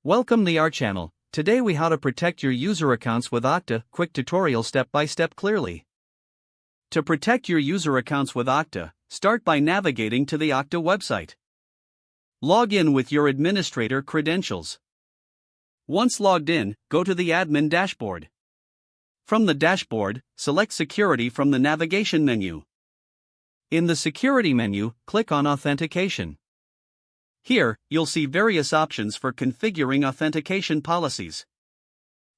Welcome to our channel. Today we how to protect your user accounts with Okta, quick tutorial step by step clearly. To protect your user accounts with Okta, start by navigating to the Okta website. Log in with your administrator credentials. Once logged in, go to the admin dashboard. From the dashboard, select Security from the navigation menu. In the Security menu, click on Authentication. Here, you'll see various options for configuring authentication policies.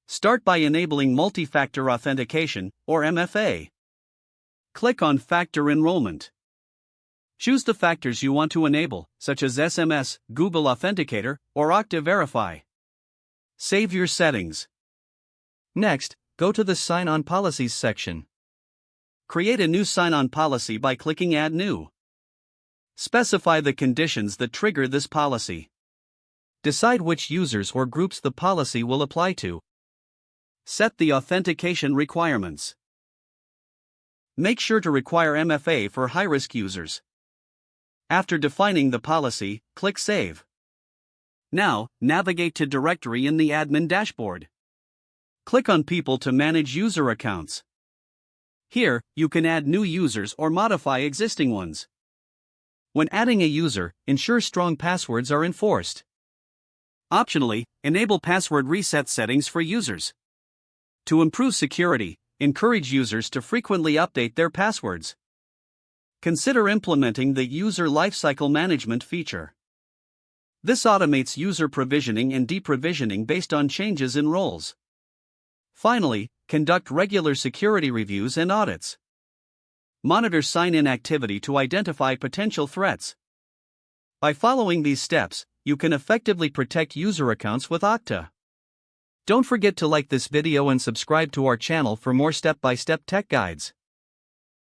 Start by enabling multi-factor authentication, or MFA. Click on Factor Enrollment. Choose the factors you want to enable, such as SMS, Google Authenticator, or Okta Verify. Save your settings. Next, go to the Sign-on Policies section. Create a new sign-on policy by clicking Add New. Specify the conditions that trigger this policy. Decide which users or groups the policy will apply to. Set the authentication requirements. Make sure to require MFA for high-risk users. After defining the policy, click Save. Now, navigate to Directory in the admin dashboard. Click on People to manage user accounts. Here, you can add new users or modify existing ones. When adding a user, ensure strong passwords are enforced. Optionally, enable password reset settings for users. To improve security, encourage users to frequently update their passwords. Consider implementing the User Lifecycle Management feature. This automates user provisioning and deprovisioning based on changes in roles. Finally, conduct regular security reviews and audits. Monitor sign-in activity to identify potential threats. By following these steps, you can effectively protect user accounts with Okta. Don't forget to like this video and subscribe to our channel for more step-by-step tech guides.